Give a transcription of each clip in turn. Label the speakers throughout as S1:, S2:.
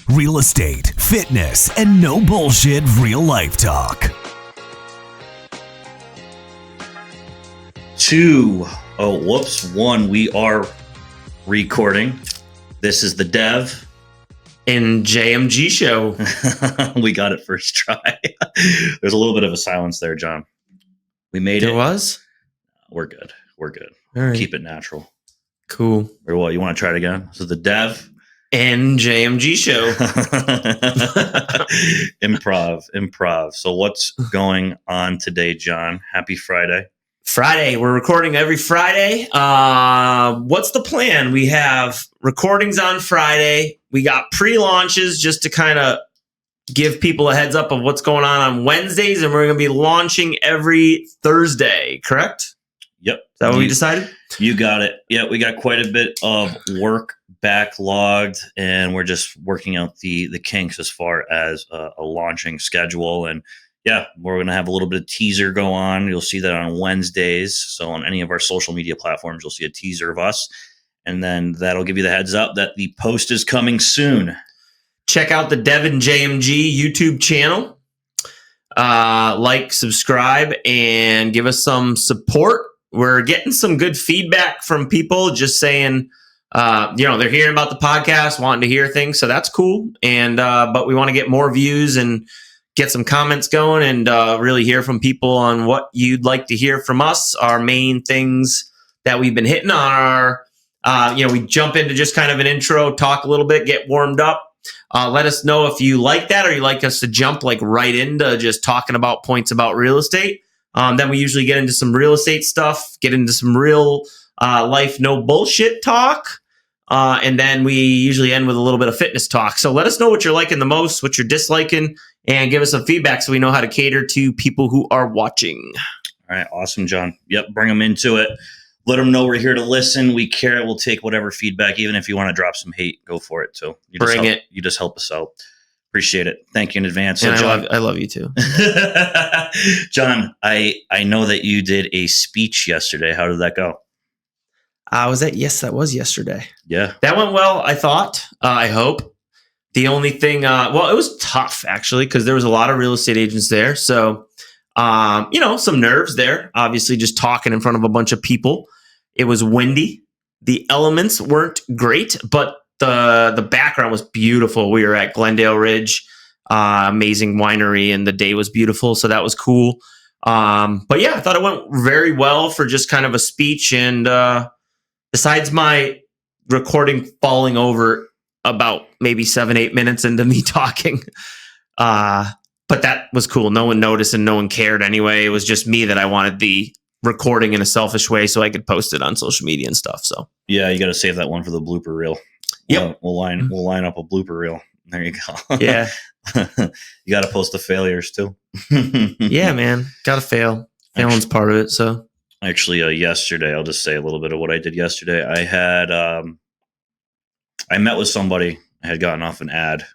S1: real estate, fitness, and no bullshit real life talk.
S2: 1, we are recording. This is the
S3: DevNJmg show.
S2: We got it first try. There's a little bit of a silence there, John. We made it.
S3: There was?
S2: We're good. All
S3: right.
S2: Keep it natural.
S3: Cool.
S2: Or what? You want to try it again? This is the
S3: DevNJmg show.
S2: Improv. So what's going on today, John? Happy Friday.
S3: Friday. We're recording every Friday. What's the plan? We have recordings on Friday. We got pre-launches just to kind of give people a heads up of what's going on Wednesdays, and we're going to be launching every Thursday, correct?
S2: Yep.
S3: Is that what we decided?
S2: You got it. Yeah, we got quite a bit of work backlogged, and we're just working out the kinks as far as a launching schedule. And yeah, we're going to have a little bit of teaser go on. You'll see that on Wednesdays. So on any of our social media platforms, you'll see a teaser of us. And then that'll give you the heads up that the post is coming soon.
S3: Check out the DevNJmg YouTube channel. Like, subscribe, and give us some support. We're getting some good feedback from people just saying, they're hearing about the podcast, wanting to hear things. So that's cool. And but we want to get more views and get some comments going and really hear from people on what you'd like to hear from us. Our main things that we've been hitting on are, we jump into just kind of an intro, talk a little bit, get warmed up. Let us know if you like that or you like us to jump like right into just talking about points about real estate. Then we usually get into some real estate stuff, get into some real life, no bullshit talk. And then we usually end with a little bit of fitness talk. So let us know what you're liking the most, what you're disliking, and give us some feedback so we know how to cater to people who are watching.
S2: All right. Awesome, John. Yep. Bring them into it. Let them know we're here to listen. We care. We'll take whatever feedback. Even if you want to drop some hate, go for it too. You just help us out. Appreciate it. Thank you in advance. So,
S3: and
S2: John,
S3: I love you too.
S2: John, I know that you did a speech yesterday. How did that go?
S3: That was yesterday.
S2: Yeah.
S3: That went well, I thought. I hope. The only thing, it was tough actually because there was a lot of real estate agents there. So, some nerves there. Obviously, just talking in front of a bunch of people. It was windy. The elements weren't great, but the background was beautiful. We were at Glendale Ridge, amazing winery, and the day was beautiful. So that was cool. But yeah, I thought it went very well for just kind of a speech. And besides my recording falling over about maybe 7-8 minutes into me talking, but that was cool. No one noticed and no one cared anyway. It was just me that I wanted the recording in a selfish way so I could post it on social media and stuff. So yeah,
S2: you got to save that one for the blooper reel.
S3: Yep.
S2: We'll line up a blooper reel. There you go.
S3: Yeah.
S2: You got to post the failures too.
S3: Yeah, man. Got to fail. Failing's part of it. So
S2: actually, yesterday, I'll just say a little bit of what I did yesterday. I had, I met with somebody. I had gotten off an ad.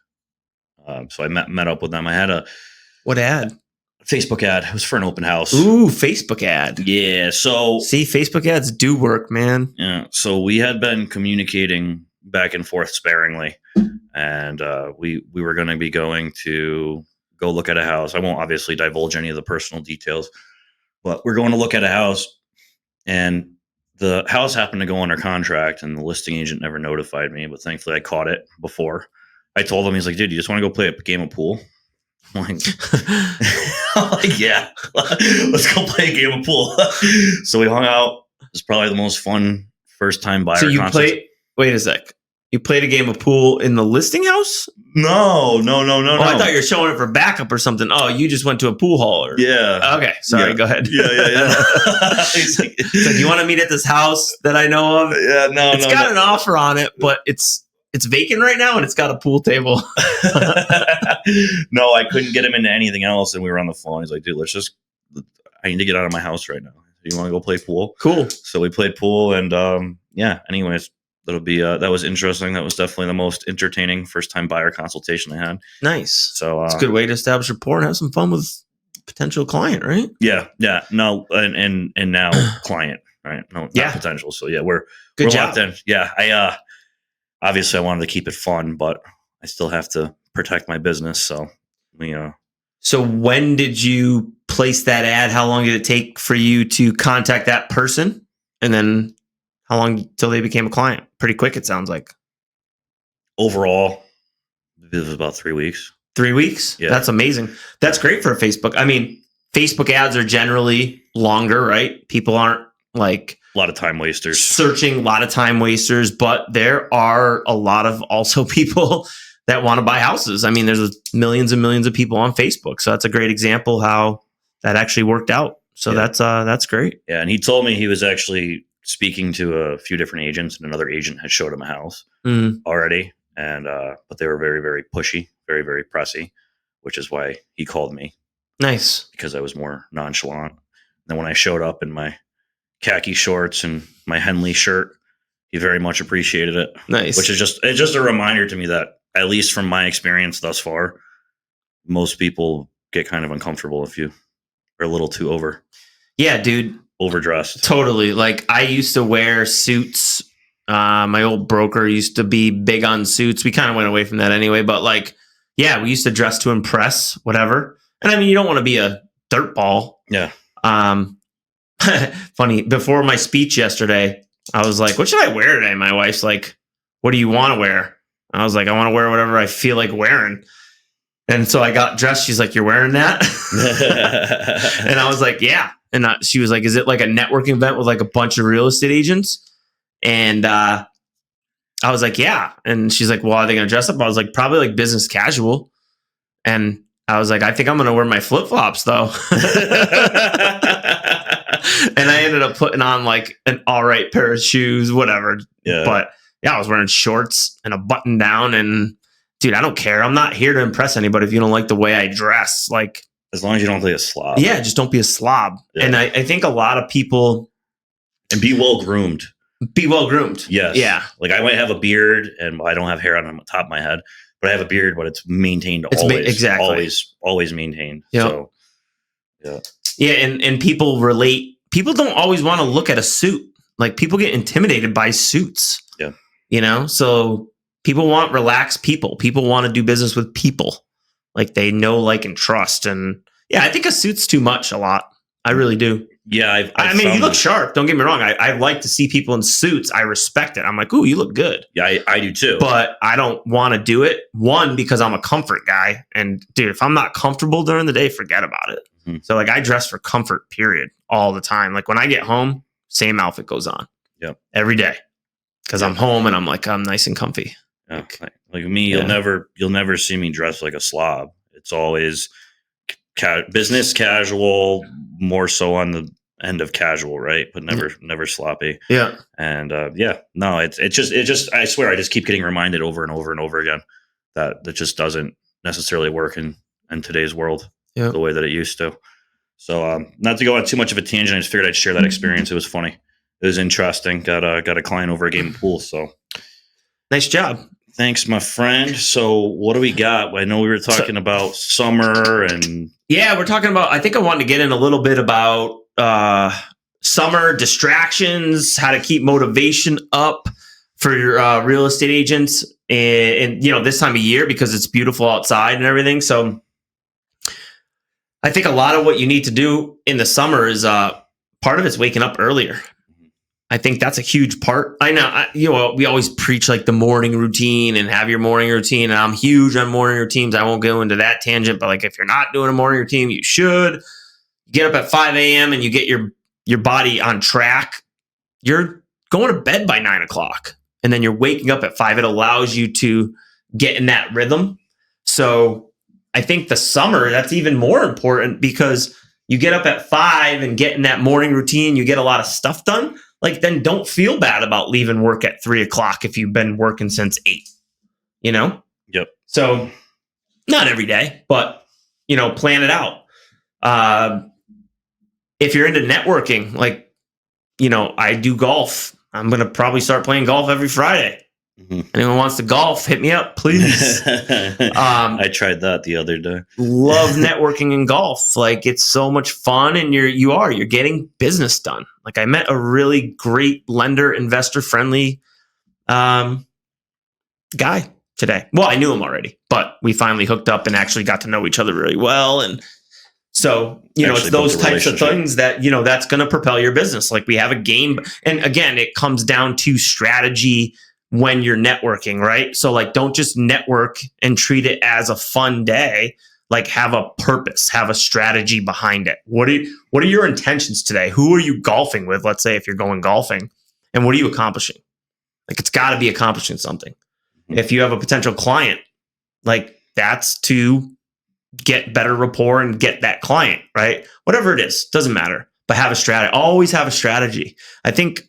S2: So I met up with them. I had
S3: what ad?
S2: Facebook ad. It was for an open house.
S3: Ooh, Facebook ad.
S2: Yeah. So
S3: see, Facebook ads do work, man.
S2: Yeah. So we had been communicating back and forth sparingly, and we were going to be going to go look at a house. I won't obviously divulge any of the personal details, but we're going to look at a house, and the house happened to go under contract, and the listing agent never notified me, but thankfully I caught it before. I told him, he's like, dude, you just want to go play a game of pool? I'm like, yeah, let's go play a game of pool. So we hung out. It was probably the most fun first time buyer.
S3: So you played, wait a sec. You played a game of pool in the listing house?
S2: No.
S3: I thought you were showing it for backup or something. Oh, you just went to a pool hall.
S2: Yeah.
S3: Okay. Sorry.
S2: Yeah.
S3: Go ahead.
S2: Yeah.
S3: So do you want to meet at this house that I know of?
S2: Yeah.
S3: It's got an offer on it, but it's vacant right now and it's got a pool table.
S2: No, I couldn't get him into anything else. And we were on the phone. He's like, dude, I need to get out of my house right now. You want to go play pool?
S3: Cool.
S2: So we played pool, and anyways, that'll be that was interesting. That was definitely the most entertaining first time buyer consultation I had.
S3: Nice.
S2: So
S3: it's a good way to establish rapport and have some fun with potential client, right?
S2: Yeah. No, and now client, right? No, not potential. So yeah, we're
S3: job.
S2: locked in. Yeah. I obviously I wanted to keep it fun, but I still have to protect my business. So,
S3: So when did you place that ad? How long did it take for you to contact that person? And then how long till they became a client? Pretty quick, it sounds like.
S2: overall, it was about 3 weeks.
S3: 3 weeks?
S2: Yeah.
S3: That's amazing. That's great for a Facebook. I mean, Facebook ads are generally longer, right? People aren't like
S2: A lot of time wasters.
S3: searching, a lot of time wasters, but there are a lot of also people that want to buy houses. I mean, there's millions and millions of people on Facebook. So that's a great example how that actually worked out. So
S2: Yeah.
S3: that's great.
S2: Yeah, and he told me he was actually speaking to a few different agents, and another agent had showed him a house already, and but they were very, very pushy, very, very pressy, which is why he called me,
S3: Nice.
S2: because I was more nonchalant. And then when I showed up in my khaki shorts and my Henley shirt, he very much appreciated it.
S3: Nice.
S2: Which is just a reminder to me that, at least from my experience thus far, most people get kind of uncomfortable if you are a little too
S3: Yeah, dude.
S2: overdressed.
S3: Totally. Like I used to wear suits. My old broker used to be big on suits. We kind of went away from that anyway, but like, yeah, we used to dress to impress, whatever. And I mean, you don't want to be a dirtball.
S2: Yeah.
S3: Funny, before my speech yesterday, I was like, what should I wear today? My wife's like, what do you want to wear? I was like, I want to wear whatever I feel like wearing. And so I got dressed. She's like, you're wearing that? And I was like, yeah. And she was like, is it like a networking event with like a bunch of real estate agents? And I was like, yeah. And she's like, well, are they going to dress up? I was like, probably like business casual. And I was like, I think I'm going to wear my flip-flops though. And I ended up putting on like an all right pair of shoes, whatever.
S2: Yeah.
S3: But yeah, I was wearing shorts and a button down, and dude, I don't care. I'm not here to impress anybody if you don't like the way I dress. Like,
S2: As long as you don't be a slob.
S3: yeah, just don't be a slob.
S2: Yeah.
S3: And I think a lot of people
S2: And be well groomed.
S3: be well groomed.
S2: Yes.
S3: Yeah.
S2: Like I might have a beard and I don't have hair on the top of my head, but I have a beard, but it's maintained
S3: It's
S2: always.
S3: exactly.
S2: Always maintained.
S3: Yep.
S2: So, yeah.
S3: Yeah. And people relate. People don't always want to look at a suit. Like people get intimidated by suits.
S2: Yeah.
S3: You know, so people want relaxed people. People want to do business with people. Like they know, like, and trust. And yeah, I think a suit's too much a lot. I really do.
S2: Yeah.
S3: I mean, you look sharp. Don't get me wrong. I like to see people in suits. I respect it. I'm like, ooh, you look good.
S2: Yeah, I do too.
S3: But I don't want to do it. One, because I'm a comfort guy. And dude, if I'm not comfortable during the day, forget about it.
S2: Mhm.
S3: So like I dress for comfort, period, all the time. Like when I get home, same outfit goes on.
S2: Yep.
S3: Every day. Because
S2: Yep.
S3: I'm home and I'm like, I'm nice and comfy.
S2: Yeah. Like me,
S3: Yeah.
S2: you'll never see me dressed like a slob. It's always business casual, more so on the end of casual, right? But never sloppy.
S3: Yeah.
S2: And no, it's just I swear I just keep getting reminded over and over and over again that just doesn't necessarily work in today's world the way that it used to. So not to go on too much of a tangent, I just figured I'd share that experience. It was funny. It was interesting. Got a client over a game of pool. So
S3: Nice job.
S2: thanks, my friend. So what do we got? I know we were talking about summer and
S3: Yeah, we're talking about, I think I wanted to get in a little bit about summer distractions, how to keep motivation up for your real estate agents and you know, this time of year because it's beautiful outside and everything. So I think a lot of what you need to do in the summer is part of it's waking up earlier. I think that's a huge part. I know, we always preach like the morning routine and have your morning routine. And I'm huge on morning routines. I won't go into that tangent, but like if you're not doing a morning routine, you should. Get up at 5 a.m. and you get your body on track. You're going to bed by 9 o'clock and then you're waking up at 5. It allows you to get in that rhythm. So I think the summer, that's even more important because you get up at 5 and get in that morning routine. You get a lot of stuff done. Like then don't feel bad about leaving work at 3 o'clock if you've been working since 8, you know?
S2: Yep.
S3: So not every day, but you know, plan it out. If you're into networking, like, you know, I do golf. I'm going to probably start playing golf every Friday.
S2: Mm-hmm.
S3: Anyone wants to golf, hit me up, please.
S2: I tried that the other day.
S3: Love networking in golf. Like it's so much fun and you're getting business done. Like I met a really great lender, investor friendly guy. today. Well, I knew him already, but we finally hooked up and actually got to know each other really well. And so, it's those types of things that, that's going to propel your business. Like we have a game. And again, it comes down to strategy when you're networking, right? So like, don't just network and treat it as a fun day. Like have a purpose, have a strategy behind it. What are your intentions today? Who are you golfing with? Let's say if you're going golfing, and what are you accomplishing? Like it's got to be accomplishing something. Mm-hmm. If you have a potential client, like that's to get better rapport and get that client, right? Whatever it is, doesn't matter, but have a strategy. Always have a strategy. I think,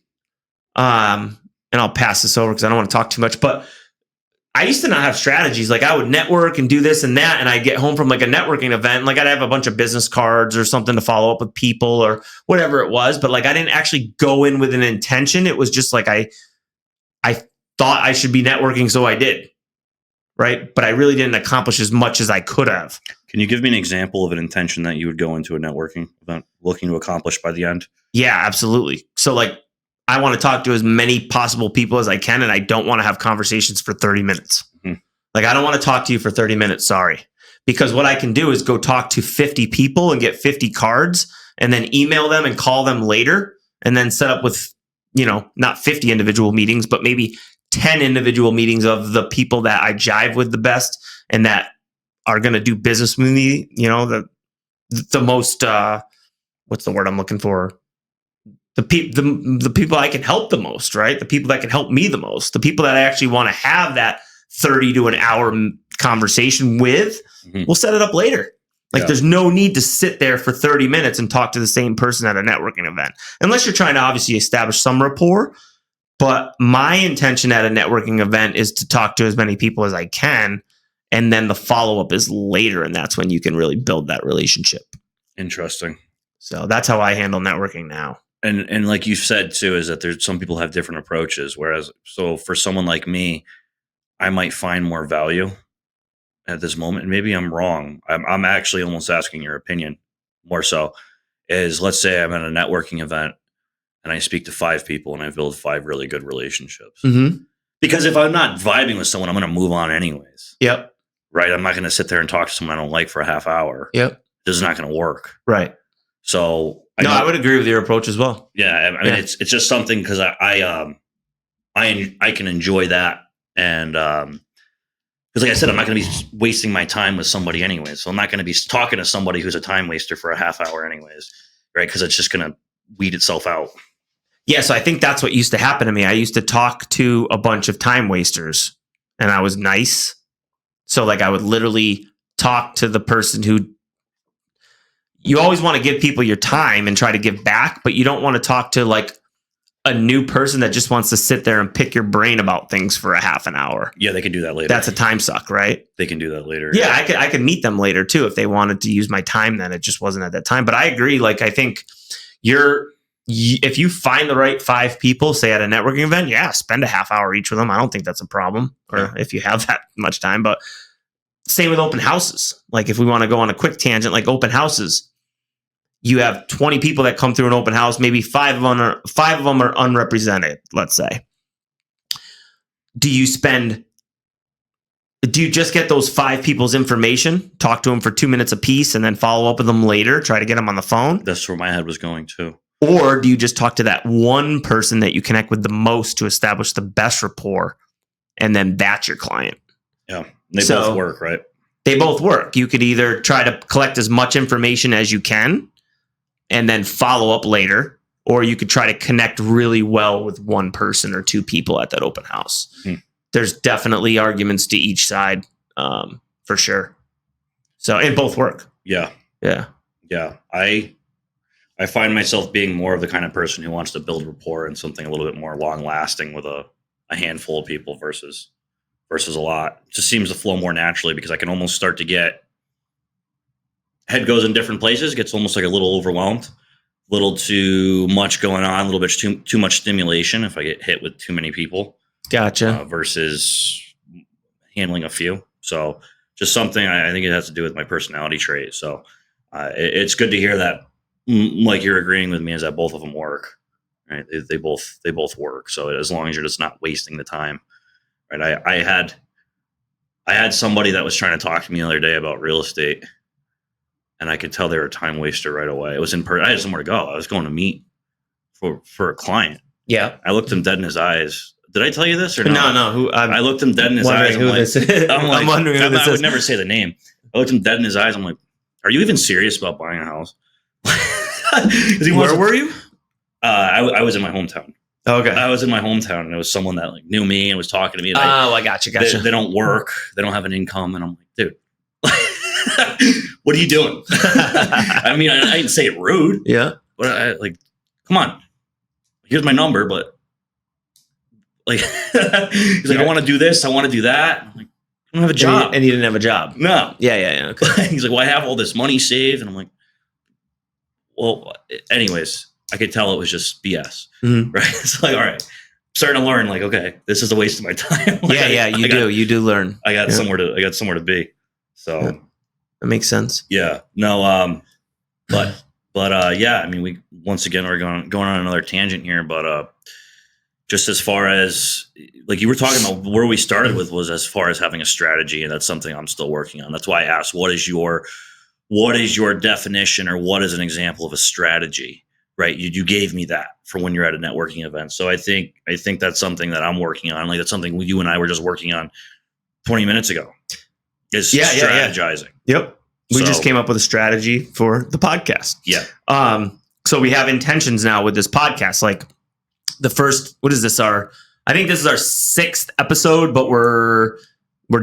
S3: and I'll pass this over because I don't want to talk too much, but I used to not have strategies. Like I would network and do this and that. And I'd get home from like a networking event. And like I'd have a bunch of business cards or something to follow up with people or whatever it was. But like I didn't actually go in with an intention. It was just like I thought I should be networking. So I did. Right. But I really didn't accomplish as much as I could have.
S2: Can you give me an example of an intention that you would go into a networking event looking to accomplish by the end?
S3: Yeah, absolutely. So like, I want to talk to as many possible people as I can, and I don't want to have conversations for 30 minutes. Mm-hmm. Like, I don't want to talk to you for 30 minutes. Sorry. Because what I can do is go talk to 50 people and get 50 cards and then email them and call them later and then set up with, not 50 individual meetings, but maybe 10 individual meetings of the people that I jive with the best and that are going to do business with me, the most, what's the word I'm looking for? The people I can help the most, right? The people that can help me the most, the people that I actually want to have that 30 to an hour conversation with, we'll set it up later. Like there's no need to sit there for 30 minutes and talk to the same person at a networking event, unless you're trying to obviously establish some rapport. But my intention at a networking event is to talk to as many people as I can. And then the follow-up is later. And that's when you can really build that relationship.
S2: Interesting.
S3: So that's how I handle networking now.
S2: And like you said too, is that there's some people have different approaches. Whereas, so for someone like me, I might find more value at this moment. And maybe I'm wrong. I'm actually almost asking your opinion more so. Is let's say I'm at a networking event and I speak to 5 people and I build 5 really good relationships. Mm-hmm. Because if I'm not vibing with someone, I'm going to move on anyways.
S3: Yep.
S2: Right. I'm not going to sit there and talk to someone I don't like for a half hour.
S3: Yep.
S2: This is not going to work.
S3: Right.
S2: So
S3: I would agree with your approach as well.
S2: Yeah, I mean, it's just something because I can enjoy that, and because like I said, I'm not going to be wasting my time with somebody anyways. So I'm not going to be talking to somebody who's a time waster for a half hour anyways, right? Because it's just going to weed itself out.
S3: Yeah, so I think that's what used to happen to me. I used to talk to a bunch of time wasters, and I was nice. So like I would literally talk to the person who. You always want to give people your time and try to give back, but you don't want to talk to like a new person that just wants to sit there and pick your brain about things for a half an hour.
S2: Yeah, they can do that later.
S3: That's a time suck, right?
S2: They can do that later.
S3: Yeah, I could meet them later too if they wanted to use my time. Then it just wasn't at that time. But I agree. Like I think if you find the right 5 people, say at a networking event, spend a half hour each with them. I don't think that's a problem, or if you have that much time. But same with open houses. Like if we want to go on a quick tangent, like open houses. You have 20 people that come through an open house. Maybe 5 of them are unrepresented, let's say. Do you just get those 5 people's information, talk to them for 2 minutes apiece, and then follow up with them later, try to get them on the phone?
S2: That's where my head was going too.
S3: Or do you just talk to that one person that you connect with the most to establish the best rapport, and then that's your client?
S2: Yeah, they both work, right?
S3: They both work. You could either try to collect as much information as you can, and then follow up later, or you could try to connect really well with one person or 2 people at that open house. Mm-hmm. There's definitely arguments to each side, for sure. So, and both work.
S2: Yeah.
S3: Yeah.
S2: Yeah. I find myself being more of the kind of person who wants to build rapport and something a little bit more long lasting with a handful of people versus a lot. It just seems to flow more naturally because I can almost start to get head goes in different places, gets almost like a little overwhelmed, a little too much going on, a little bit too much stimulation if I get hit with too many people.
S3: Gotcha.
S2: Versus handling a few. So just something I think it has to do with my personality trait. So it's good to hear that, like you're agreeing with me, is that both of them work. Right? They both work. So as long as you're just not wasting the time. Right? I had I had somebody that was trying to talk to me the other day about real estate, and I could tell they were a time waster right away. It was in person. I had somewhere to go. I was going to meet for a client.
S3: Yeah.
S2: I looked him dead in his eyes. Did I tell you this or
S3: No,
S2: no?
S3: no.
S2: I looked him dead in his eyes.
S3: Who this is. I'm wondering who this is.
S2: I would never say the name. I looked him dead in his eyes. I'm like, are you even serious about buying a house?
S3: Where were you?
S2: I was in my hometown.
S3: Okay.
S2: I was in my hometown, and it was someone that like knew me and was talking to me.
S3: I got you.
S2: They don't work. They don't have an income, and I'm like, dude, what are you doing? I mean, I didn't say it rude.
S3: Yeah.
S2: But I like, come on. Here's my number, but like, he's like, I want to do this. I want to do that. I'm like, I don't have a job.
S3: And you didn't have a job.
S2: No.
S3: Yeah. Okay.
S2: He's like, well, I have all this money saved, and I'm like, well, anyways. I could tell it was just BS, right? It's like, all right, I'm starting to learn. Like, okay, this is a waste of my time. Like,
S3: you do learn.
S2: I got somewhere to be. So
S3: that makes sense.
S2: Yeah, no, but yeah. I mean, we once again we're going on another tangent here, but just as far as like you were talking about, where we started with was as far as having a strategy, and that's something I'm still working on. That's why I asked, what is your definition, or what is an example of a strategy? Right. You gave me that for when you're at a networking event. So I think that's something that I'm working on. Like that's something you and I were just working on 20 minutes ago is strategizing.
S3: Yep. We just came up with a strategy for the podcast.
S2: Yeah.
S3: So we have intentions now with this podcast. Like the first, what is this? I think this is our 6th episode, but we're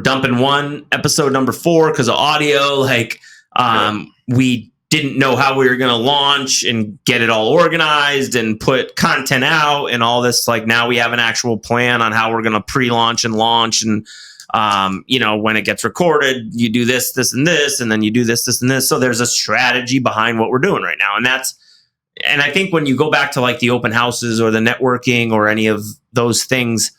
S3: dumping one episode number 4 because of audio. Like, we didn't know how we were going to launch and get it all organized and put content out and all this. Like now we have an actual plan on how we're going to pre-launch and launch. And, when it gets recorded, you do this, and this, and then you do this, and this. So there's a strategy behind what we're doing right now. And I think when you go back to like the open houses or the networking or any of those things,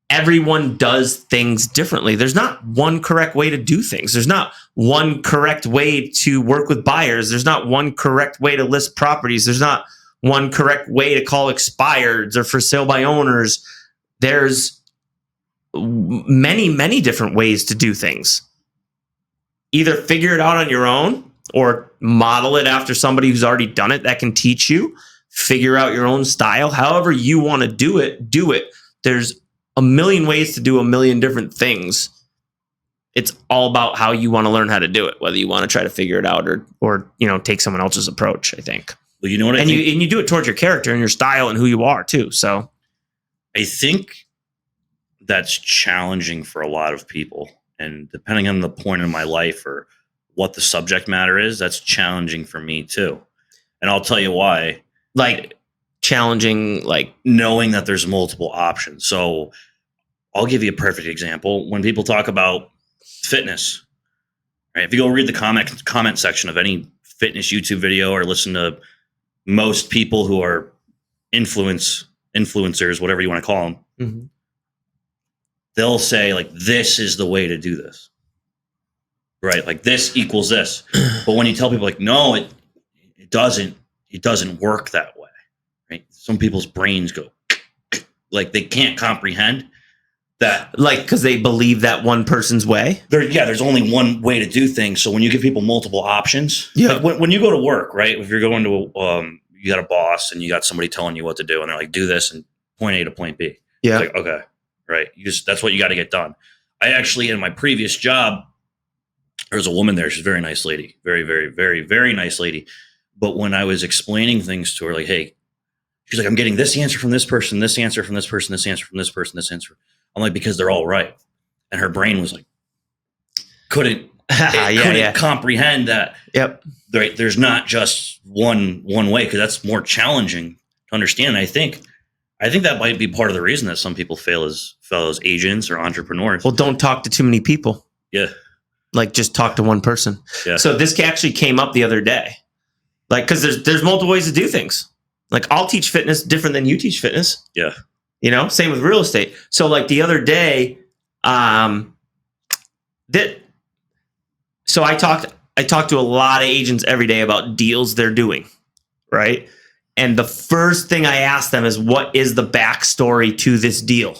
S3: everyone does things differently. There's not one correct way to do things. There's not one correct way to work with buyers. There's not one correct way to list properties. There's not one correct way to call expireds or for sale by owners. There's many, many different ways to do things. Either figure it out on your own or model it after somebody who's already done it that can teach you. Figure out your own style. However you want to do it, do it. There's a million ways to do a million different things. It's all about how you want to learn how to do it, whether you want to try to figure it out or take someone else's approach, I think.
S2: Well, you know what I
S3: think?
S2: And
S3: you do it towards your character and your style and who you are too. So
S2: I think that's challenging for a lot of people. And depending on the point in my life or what the subject matter is, that's challenging for me too. And I'll tell you why.
S3: Like challenging, like
S2: knowing that there's multiple options. So I'll give you a perfect example. When people talk about fitness, right? If you go read the comment section of any fitness YouTube video or listen to most people who are influencers, whatever you want to call them, they'll say like, this is the way to do this, right? Like this equals this. But when you tell people like, no, it doesn't work that way, right? Some people's brains go like they can't comprehend that,
S3: like, because they believe that one person's way.
S2: There's only one way to do things. So when you give people multiple options, like when you go to work, right? If you're going to you got a boss and you got somebody telling you what to do, and they're like, do this and point A to point B.
S3: Yeah.
S2: It's like, okay, right. That's what you got to get done. I actually, in my previous job, there was a woman there. She's a very nice lady, very, very, very, very nice lady. But when I was explaining things to her, like, hey, she's like, I'm getting this answer from this person, this answer from this person, this answer from this person, this answer. I'm like, because they're all right. And her brain was like, couldn't comprehend that.
S3: Yep.
S2: Right. There's not just one way, because that's more challenging to understand. And I think that might be part of the reason that some people fail as agents or entrepreneurs.
S3: Well, don't talk to too many people.
S2: Yeah.
S3: Like just talk to one person.
S2: Yeah.
S3: So this actually came up the other day. Like, because there's multiple ways to do things. Like I'll teach fitness different than you teach fitness.
S2: Yeah.
S3: Same with real estate. So like the other day, so I talk to a lot of agents every day about deals they're doing, right? And the first thing I ask them is, what is the backstory to this deal?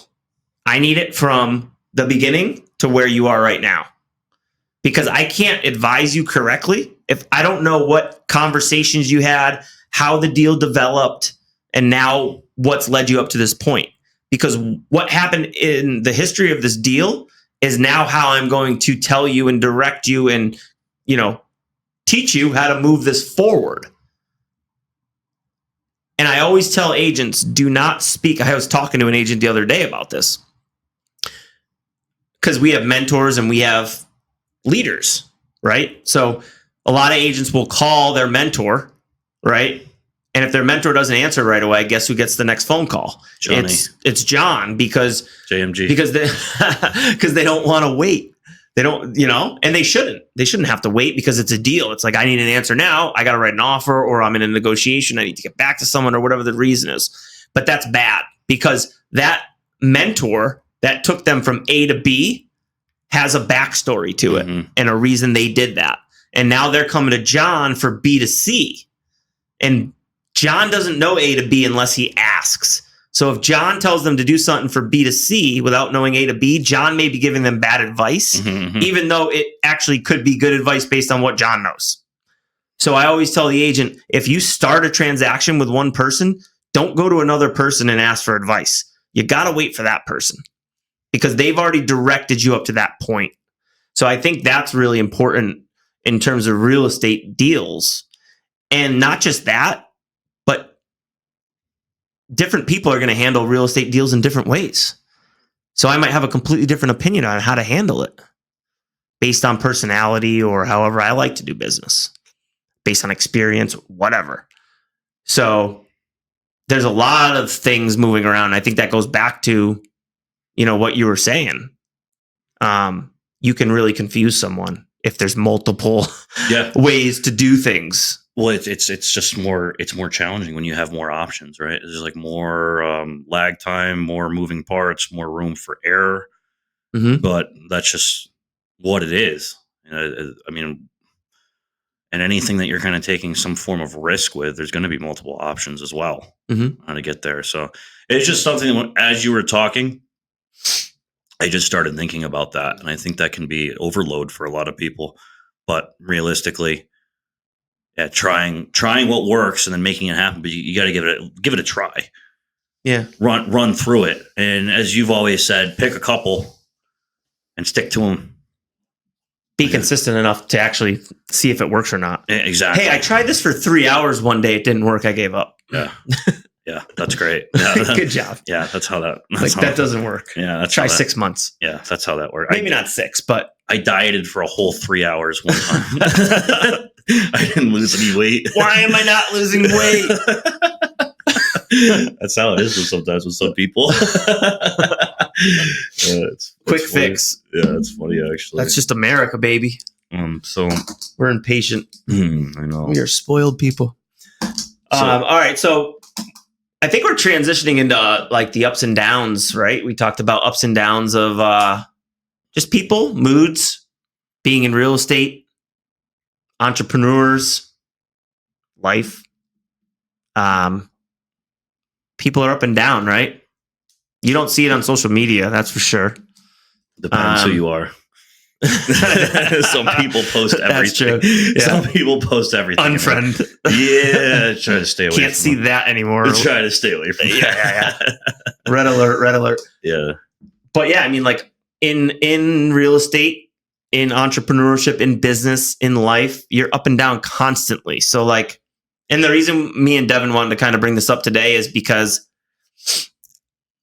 S3: I need it from the beginning to where you are right now. Because I can't advise you correctly if I don't know what conversations you had, how the deal developed, and now what's led you up to this point. Because what happened in the history of this deal is now how I'm going to tell you and direct you and, teach you how to move this forward. And I always tell agents, do not speak. I was talking to an agent the other day about this. Because we have mentors and we have leaders, right? So a lot of agents will call their mentor, right? And if their mentor doesn't answer right away, guess who gets the next phone call?
S2: Johnny.
S3: It's John because
S2: JMG.
S3: because they don't want to wait. They don't, and they shouldn't. They shouldn't have to wait because it's a deal. It's like, I need an answer now. I got to write an offer, or I'm in a negotiation. I need to get back to someone, or whatever the reason is. But that's bad because that mentor that took them from A to B has a backstory to it and a reason they did that. And now they're coming to John for B to C. And John doesn't know A to B unless he asks. So if John tells them to do something for B to C without knowing A to B, John may be giving them bad advice, even though it actually could be good advice based on what John knows. So I always tell the agent, if you start a transaction with one person, don't go to another person and ask for advice. You got to wait for that person because they've already directed you up to that point. So I think that's really important in terms of real estate deals. And not just that, but different people are going to handle real estate deals in different ways. So I might have a completely different opinion on how to handle it based on personality or however I like to do business, based on experience, whatever. So there's a lot of things moving around. I think that goes back to, what you were saying. You can really confuse someone if there's multiple ways to do things.
S2: Well, it's just more challenging when you have more options, right? There's like more lag time, more moving parts, more room for error. But that's just what it is. I mean, and anything that you're kind of taking some form of risk with, there's going to be multiple options as well how to get there. So it's just something that as you were talking, I just started thinking about that. And I think that can be overload for a lot of people. But realistically, trying what works and then making it happen, but you got to give it a try.
S3: Yeah,
S2: run through it, and as you've always said, pick a couple and stick to them.
S3: Be consistent enough to actually see if it works or not.
S2: Exactly.
S3: Hey, I tried this for 3 hours one day. It didn't work. I gave up.
S2: Yeah, that's great. Yeah,
S3: good job.
S2: Yeah, that's how that.
S3: That doesn't work.
S2: Yeah,
S3: try 6 months.
S2: Yeah, that's how that works.
S3: Maybe not 6, but
S2: I dieted for a whole 3 hours one time. I didn't lose any weight.
S3: Why am I not losing weight?
S2: That's how it is sometimes with some people. It's
S3: quick
S2: funny.
S3: fix.
S2: Yeah, it's funny actually.
S3: That's just America, baby.
S2: So
S3: we're impatient.
S2: I know.
S3: We are spoiled people. All right, so I think we're transitioning into like the ups and downs, right? We talked about ups and downs of just people, moods, being in real estate, entrepreneurs, life. People are up and down, right? You don't see it on social media, that's for sure.
S2: Depends who you are. Some people post everything.
S3: That's true. Yeah.
S2: Some people post everything.
S3: Unfriend.
S2: Yeah, try to stay away.
S3: Can't see that anymore.
S2: Try to stay away from that.
S3: Yeah. Red alert. Yeah. But yeah, I mean, like in real estate, in entrepreneurship, in business, in life, you're up and down constantly. So like, and the reason me and Devin wanted to kind of bring this up today is because,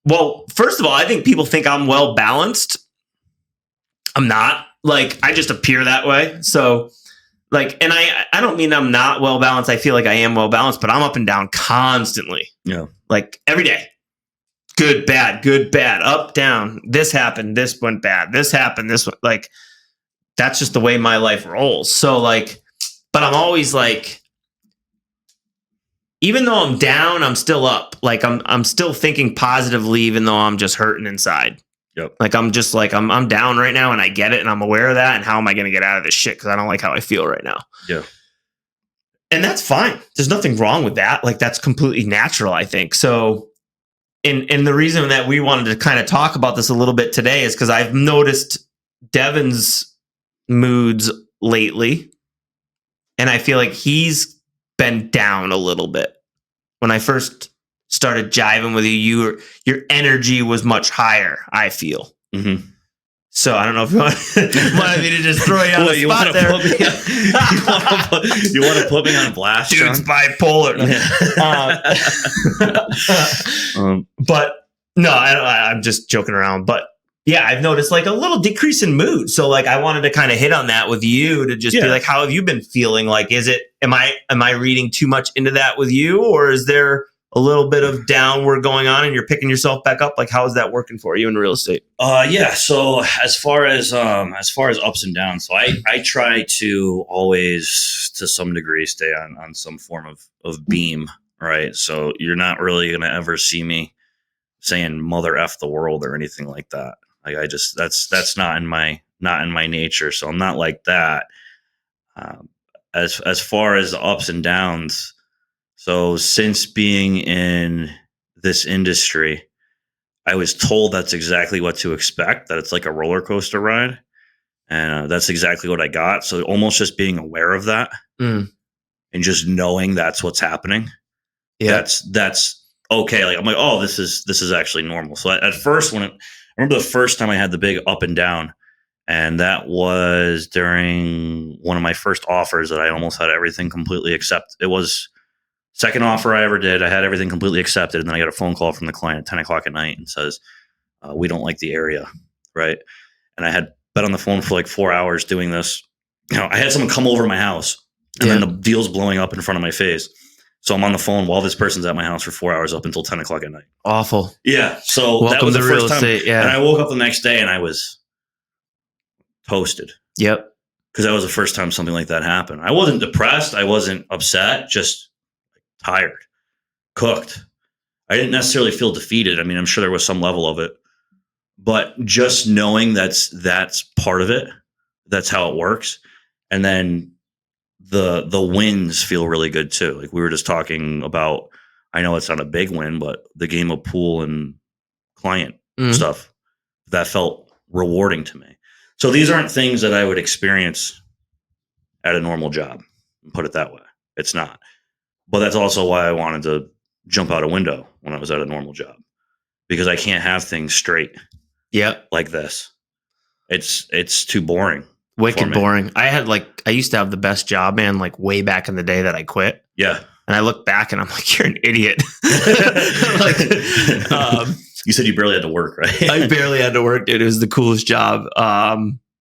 S3: well, first of all, I think people think I'm well balanced. I'm not. Like, I just appear that way. So like, and I don't mean I'm not well balanced. I feel like I am well balanced, but I'm up and down constantly.
S2: Yeah.
S3: Like every day. Good, bad, up, down. This happened. This went bad. This happened. This went, like, that's just the way my life rolls. So like, but I'm always like, even though I'm down, I'm still up. Like I'm still thinking positively, even though I'm just hurting inside.
S2: Yep.
S3: Like I'm just like, I'm down right now and I get it and I'm aware of that. And how am I going to get out of this shit? Cause I don't like how I feel right now.
S2: Yeah.
S3: And that's fine. There's nothing wrong with that. Like that's completely natural, I think. So and the reason that we wanted to kind of talk about this a little bit today is because I've noticed Devin's moods lately, and I feel like he's been down a little bit. When I first started jiving with you, your energy was much higher, I feel.
S2: Mm-hmm.
S3: So I don't know if you wanted me to just throw you on the spot there.
S2: You want to put me on blast,
S3: Dude's
S2: John?
S3: bipolar. But no, I'm just joking around. But yeah, I've noticed like a little decrease in mood. So like I wanted to kind of hit on that with you to just be like, how have you been feeling? Like, am I reading too much into that with you, or is there a little bit of downward going on and you're picking yourself back up? Like, how is that working for you in real estate?
S2: Yeah. So as far as ups and downs, so I try to always, to some degree, stay on some form of beam, right? So you're not really going to ever see me saying mother F the world or anything like that. Like that's not in my nature. So I'm not like that. As far as the ups and downs, so since being in this industry, I was told that's exactly what to expect, that it's like a roller coaster ride. And that's exactly what I got. So almost just being aware of that and just knowing that's what's happening. Yeah. That's okay. Like I'm like, oh, this is actually normal. So at first, I remember the first time I had the big up and down, and that was during one of my first offers that I almost had everything completely accepted. It was second offer I ever did. I had everything completely accepted. And then I got a phone call from the client at 10 o'clock at night and says, we don't like the area. Right. And I had been on the phone for like 4 hours doing this. I had someone come over to my house and then the deal's blowing up in front of my face. So I'm on the phone while this person's at my house for 4 hours up until 10 o'clock at night.
S3: Awful.
S2: Yeah. So
S3: welcome
S2: that was the
S3: to
S2: first
S3: real
S2: time.
S3: estate. Yeah.
S2: And I woke up the next day and I was toasted.
S3: Yep.
S2: Because that was the first time something like that happened. I wasn't depressed. I wasn't upset. Just tired, cooked. I didn't necessarily feel defeated. I mean, I'm sure there was some level of it, but just knowing that's part of it, that's how it works. And then the wins feel really good too. Like we were just talking about, I know it's not a big win, but the game of pool and client stuff, that felt rewarding to me. So these aren't things that I would experience at a normal job, put it that way. It's not. But that's also why I wanted to jump out a window when I was at a normal job, because I can't have things straight like this. It's too boring.
S3: Wicked boring. I used to have the best job, man, like way back in the day that I quit.
S2: Yeah.
S3: And I look back and I'm like, you're an idiot.
S2: You said you barely had to work, right?
S3: I barely had to work, dude. It was the coolest job.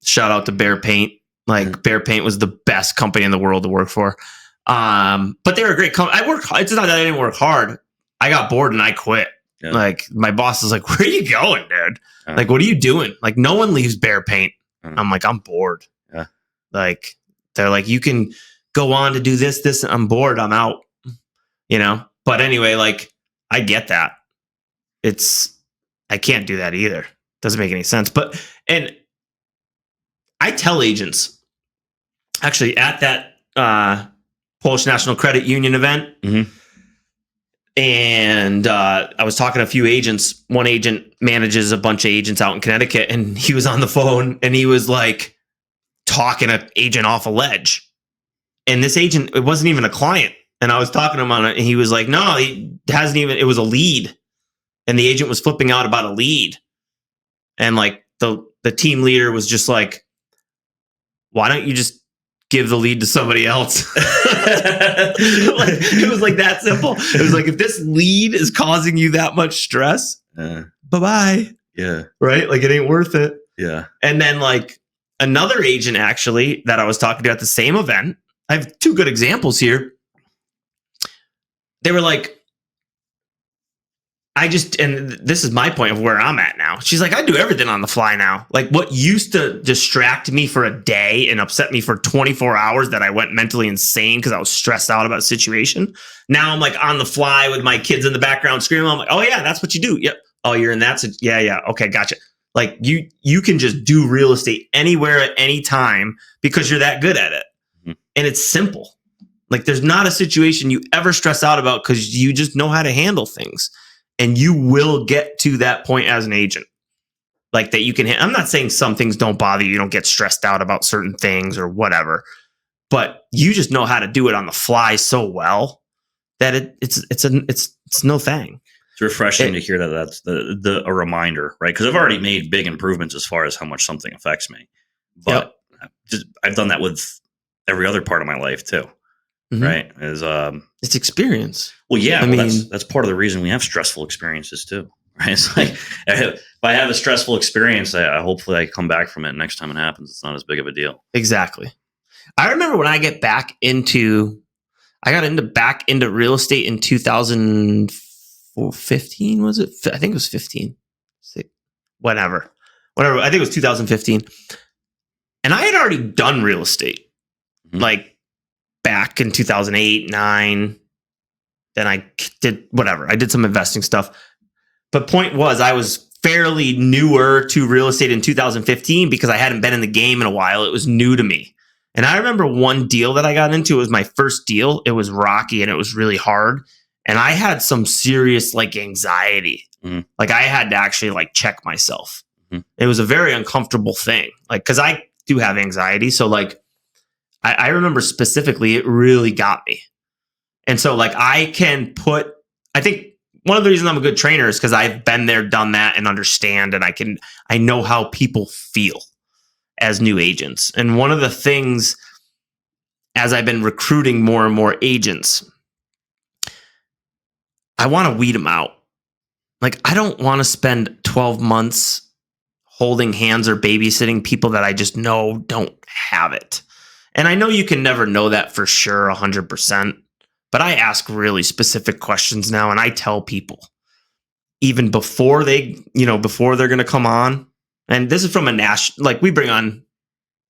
S3: Shout out to Bear Paint. Like Bear Paint was the best company in the world to work for. But they were a great company. I worked hard. It's not that I didn't work hard. I got bored and I quit. Yeah. Like my boss is like, where are you going, dude? Like, what are you doing? Like no one leaves Bear Paint. I'm like, I'm bored.
S2: Yeah.
S3: Like they're like, you can go on to do this. I'm bored. I'm out, But anyway, like I get that. I can't do that either. Doesn't make any sense. And I tell agents actually at that, Polish National Credit Union event. And I was talking to a few agents. One agent manages a bunch of agents out in Connecticut, and he was on the phone and he was like talking an agent off a ledge. And this agent, it wasn't even a client. And I was talking to him on it, and he was like, no, he hasn't even, it was a lead. And the agent was flipping out about a lead. And like the team leader was just like, why don't you just give the lead to somebody else? It was like that simple. It was like, if this lead is causing you that much stress, bye-bye.
S2: Yeah.
S3: Right? Like it ain't worth it.
S2: Yeah.
S3: And then like another agent actually that I was talking to at the same event, I have two good examples here. They were like, and this is my point of where I'm at now. She's like, I do everything on the fly now. Like what used to distract me for a day and upset me for 24 hours that I went mentally insane because I was stressed out about a situation. Now I'm like on the fly with my kids in the background screaming. I'm like, oh yeah, that's what you do. Yep. Oh, you're in that. Yeah. Okay. Gotcha. Like you can just do real estate anywhere at any time because you're that good at it. And it's simple. Like there's not a situation you ever stress out about because you just know how to handle things. And you will get to that point as an agent. Like that you can, I'm not saying some things don't bother you. You don't get stressed out about certain things or whatever, but you just know how to do it on the fly so well that it's no thing.
S2: It's refreshing to hear that that's a reminder, right? Because I've already made big improvements as far as how much something affects me. But I've done that with every other part of my life too. Right?
S3: It's experience.
S2: Well, yeah. I mean, that's part of the reason we have stressful experiences too. Right? It's like if I have a stressful experience, I hopefully I come back from it. Next time it happens, it's not as big of a deal.
S3: Exactly. I remember when I got back into real estate in 2015. Was it? I think it was 15. Whatever. I think it was 2015. And I had already done real estate, like back in 2008, 9. Then I did whatever. I did some investing stuff. But point was, I was fairly newer to real estate in 2015 because I hadn't been in the game in a while. It was new to me. And I remember one deal that I got into. It was my first deal. It was rocky and it was really hard. And I had some serious like anxiety. Like I had to actually like check myself. It was a very uncomfortable thing. Like, because I do have anxiety. So like, I remember specifically, it really got me. And so like I think one of the reasons I'm a good trainer is because I've been there, done that, and understand, and I know how people feel as new agents. And one of the things, as I've been recruiting more and more agents, I want to weed them out. Like, I don't want to spend 12 months holding hands or babysitting people that I just know don't have it. And I know you can never know that for sure 100%. But I ask really specific questions now, and I tell people even before they're going to come on. And this is from a national, like we bring on,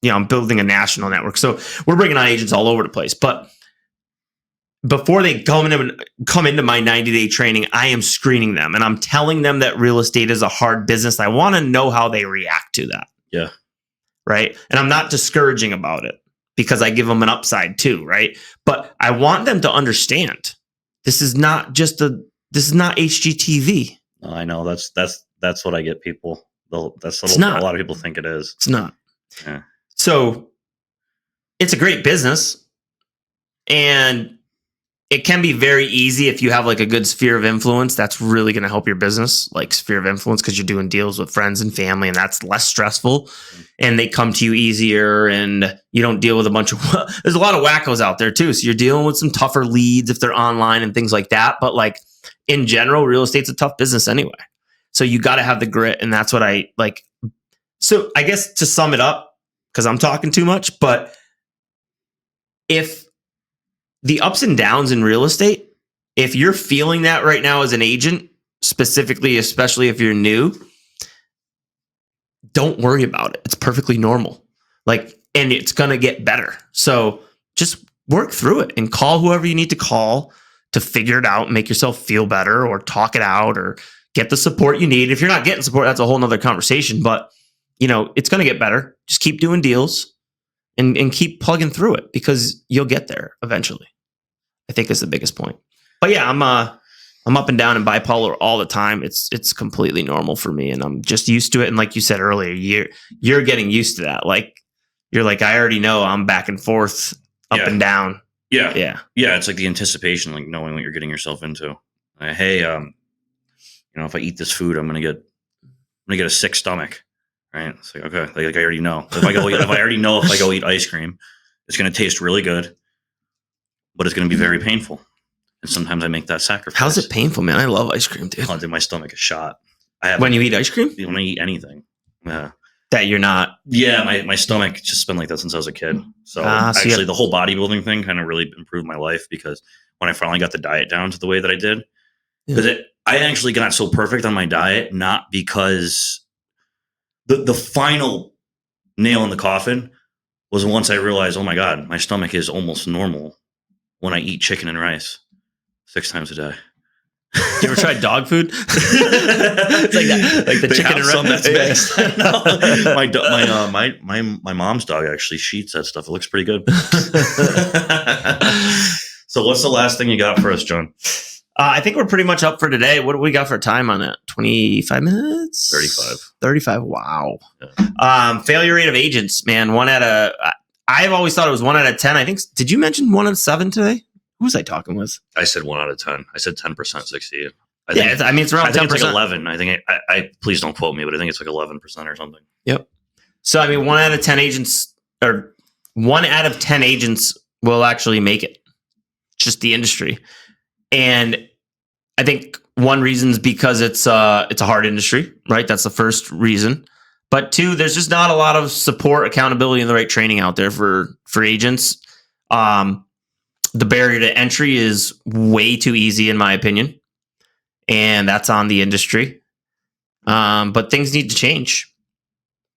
S3: I'm building a national network, so we're bringing on agents all over the place. But before they come into my 90-day training, I am screening them, and I'm telling them that real estate is a hard business. I want to know how they react to that. Yeah. Right. And I'm not discouraging about it, because I give them an upside too, right? But I want them to understand this is not HGTV.
S2: Oh, I know that's what I get people. That's what a lot of people think it is.
S3: It's not. Yeah. So it's a great business, and it can be very easy if you have like a good sphere of influence. That's really going to help your business, like sphere of influence, because you're doing deals with friends and family, and that's less stressful, and they come to you easier, and you don't deal with a bunch of, there's a lot of wackos out there too. So you're dealing with some tougher leads if they're online and things like that. But like in general, real estate's a tough business anyway. So you got to have the grit. And that's what I like. So I guess to sum it up, because I'm talking too much, but if the ups and downs in real estate, if you're feeling that right now as an agent, specifically, especially if you're new, don't worry about it. It's perfectly normal. Like, and it's going to get better. So just work through it and call whoever you need to call to figure it out, make yourself feel better, or talk it out, or get the support you need. If you're not getting support, that's a whole nother conversation, but it's going to get better. Just keep doing deals and keep plugging through it, because you'll get there eventually, I think is the biggest point. But yeah, I'm up and down and bipolar all the time. It's completely normal for me, and I'm just used to it. And like you said earlier, you're getting used to that. Like you're like, I already know I'm back and forth, up and down. Yeah.
S2: It's like the anticipation, like knowing what you're getting yourself into. Hey, if I eat this food, I'm gonna get a sick stomach. Right? It's like, okay, like I already know. If I go eat ice cream, it's gonna taste really good, but it's gonna be very painful. And sometimes I make that sacrifice.
S3: How's it painful, man? I love ice cream, dude.
S2: Oh, dude, my stomach is shot.
S3: When you eat ice cream?
S2: When I eat anything.
S3: That you're not.
S2: Yeah, my stomach just been like that since I was a kid. So actually, the whole bodybuilding thing kind of really improved my life, because when I finally got the diet down to the way that I did, because I actually got so perfect on my diet, not because the final nail in the coffin was once I realized, oh my God, my stomach is almost normal when I eat chicken and rice 6 times a day.
S3: You ever tried dog food? It's like that, like the
S2: they
S3: chicken and rice.
S2: That's mixed. My mom's dog actually sheets that stuff. It looks pretty good. So what's the last thing you got for us, John?
S3: I think we're pretty much up for today. What do we got for time on it? 25 minutes? 35. Wow.
S2: Yeah.
S3: Failure rate of agents, man. I've always thought it was 1 out of 10. I think, did you mention 1 out of 7 today? Who was I talking with?
S2: I said 1 out of 10. I said 10% succeed.
S3: It's around 10%.
S2: I think it's like 11. I think I please don't quote me, but I think it's like 11% or something.
S3: Yep. So, I mean, 1 out of 10 agents, or 1 out of 10 agents will actually make it. Just the industry. And I think one reason is because it's a hard industry, right? That's the first reason. But 2, there's just not a lot of support, accountability, and the right training out there for agents. The barrier to entry is way too easy, in my opinion. And that's on the industry. But things need to change.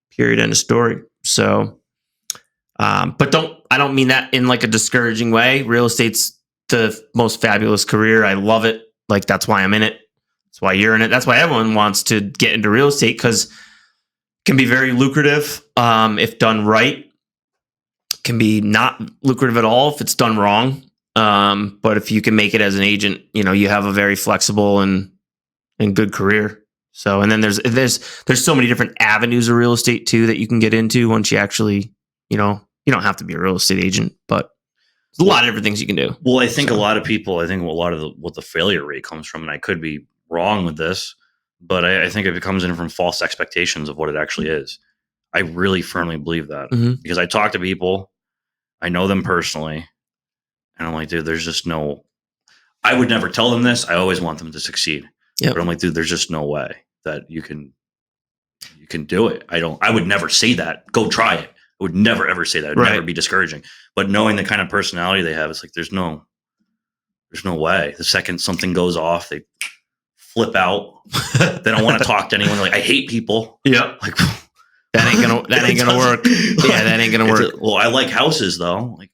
S3: Period. End of story. So, but I don't mean that in like a discouraging way. Real estate's the most fabulous career. I love it. Like, that's why I'm in it. That's why you're in it. That's why everyone wants to get into real estate, because it can be very lucrative if done right. It can be not lucrative at all if it's done wrong. But if you can make it as an agent, you have a very flexible and good career. So, and then there's so many different avenues of real estate too that you can get into once you actually, you don't have to be a real estate agent, but there's a lot of different things you can do.
S2: Well, I think a lot of people, what the failure rate comes from, and I could be wrong with this, but I think it comes in from false expectations of what it actually is. I really firmly believe that because I talk to people, I know them personally, and I'm like, dude, there's just I would never tell them this. I always want them to succeed. Yep. But I'm like, dude, there's just no way that you can do it. I would never say that. Go try it. I would never, ever say that. It would never be discouraging. But knowing the kind of personality they have, it's like, there's no way. The second something goes off, they flip out. They don't want to talk to anyone. They're like, I hate people.
S3: Yeah.
S2: Like,
S3: that ain't gonna work. Yeah, that ain't gonna work.
S2: Well, I like houses though. Like,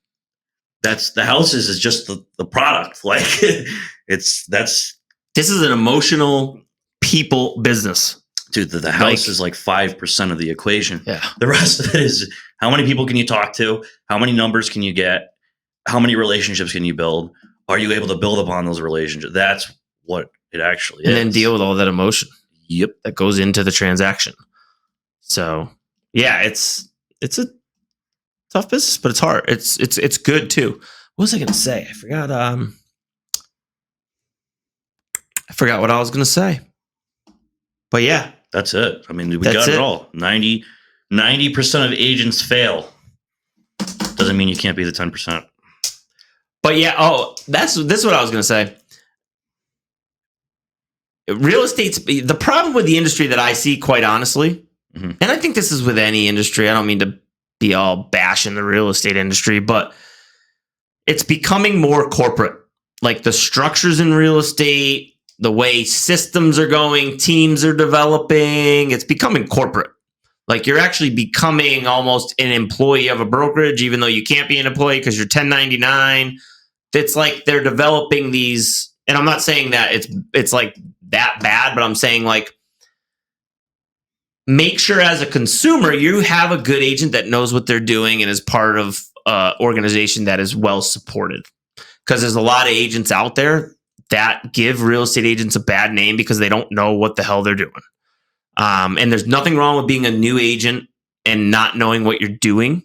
S2: the houses is just the product. Like, this
S3: is an emotional people business.
S2: Dude, the house is like 5% of the equation.
S3: Yeah.
S2: The rest of it is how many people can you talk to? How many numbers can you get? How many relationships can you build? Are you able to build upon those relationships? That's what it actually is.
S3: And then deal with all that emotion.
S2: Yep.
S3: That goes into the transaction. So yeah, it's a tough business, but it's hard. It's good too. What was I gonna say? I forgot what I was gonna say. But yeah.
S2: That's it. I mean, we got it all. 90% of agents fail. Doesn't mean you can't be the 10%.
S3: But yeah, this is what I was going to say. Real estate's the problem with the industry that I see, quite honestly, and I think this is with any industry. I don't mean to be all bashing the real estate industry, but it's becoming more corporate. Like the structures in real estate, the way systems are going, teams are developing, it's becoming corporate. Like you're actually becoming almost an employee of a brokerage, even though you can't be an employee because you're 1099. It's like they're developing these, and I'm not saying that it's like that bad, but I'm saying like make sure as a consumer you have a good agent that knows what they're doing and is part of an organization that is well supported. Because there's a lot of agents out there that give real estate agents a bad name because they don't know what the hell they're doing. And there's nothing wrong with being a new agent and not knowing what you're doing.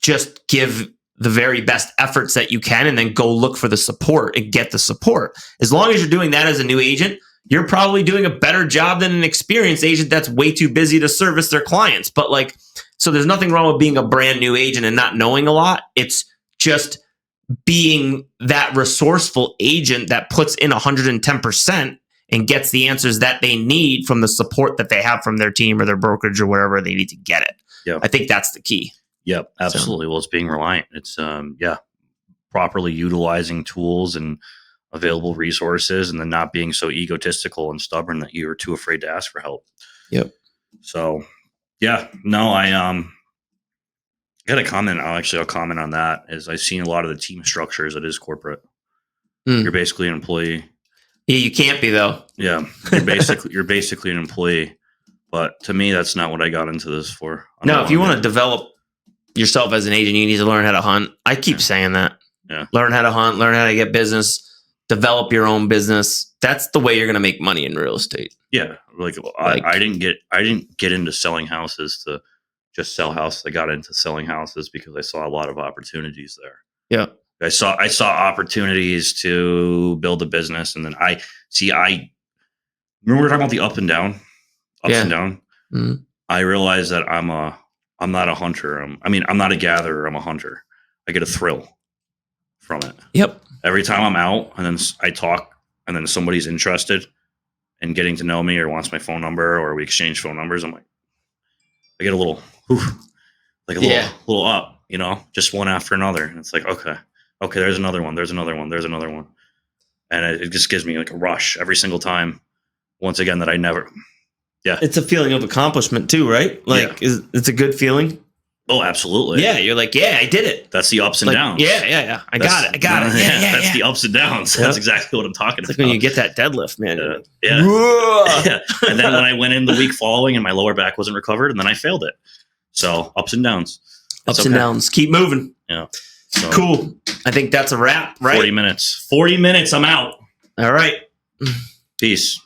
S3: Just give the very best efforts that you can and then go look for the support and get the support. As long as you're doing that as a new agent, you're probably doing a better job than an experienced agent that's way too busy to service their clients. But like, so there's nothing wrong with being a brand new agent and not knowing a lot. It's just being that resourceful agent that puts in 110% and gets the answers that they need from the support that they have from their team or their brokerage or wherever they need to get it.
S2: Yeah.
S3: I think that's the key.
S2: Yep, absolutely. Well, it's being reliant. It's properly utilizing tools and available resources, and then not being so egotistical and stubborn that you're too afraid to ask for help.
S3: Yep.
S2: So, yeah, no, I got a comment. I'll comment on that. Is I've seen a lot of the team structures. It is corporate. You're basically an employee.
S3: Yeah, you can't be though.
S2: Yeah, you're basically an employee. But to me, that's not what I got into this for.
S3: No, if you want to develop yourself as an agent, you need to learn how to hunt. I keep saying that.
S2: Yeah.
S3: Learn how to hunt, learn how to get business, develop your own business. That's the way you're going to make money in real estate.
S2: Yeah. Like I didn't get into selling houses to just sell houses. I got into selling houses because I saw a lot of opportunities there.
S3: Yeah.
S2: I saw opportunities to build a business. And then I remember we were talking about the ups and down.
S3: Mm-hmm.
S2: I realized that I'm not a hunter. I'm not a gatherer. I'm a hunter. I get a thrill from it.
S3: Yep.
S2: Every time I'm out and then I talk and then somebody's interested in getting to know me or wants my phone number or we exchange phone numbers, I'm like, I get a little, little up, just one after another. And it's like, okay, there's another one. And it just gives me like a rush every single time. Once again, that I never. Yeah.
S3: It's a feeling of accomplishment too, right? Like it's a good feeling.
S2: Oh, absolutely.
S3: Yeah. You're like, yeah, I did it.
S2: That's the ups and downs.
S3: Yeah. I got it. Yeah,
S2: that's the ups and downs. Yep. That's exactly what I'm talking about.
S3: Like when you get that deadlift, man.
S2: Like, yeah. And then when I went in the week following and my lower back wasn't recovered and then I failed it. So ups and downs.
S3: Ups and downs. Keep moving.
S2: Yeah. So,
S3: cool. I think that's a wrap, right?
S2: 40 minutes. 40 minutes. I'm out.
S3: All right.
S2: Peace.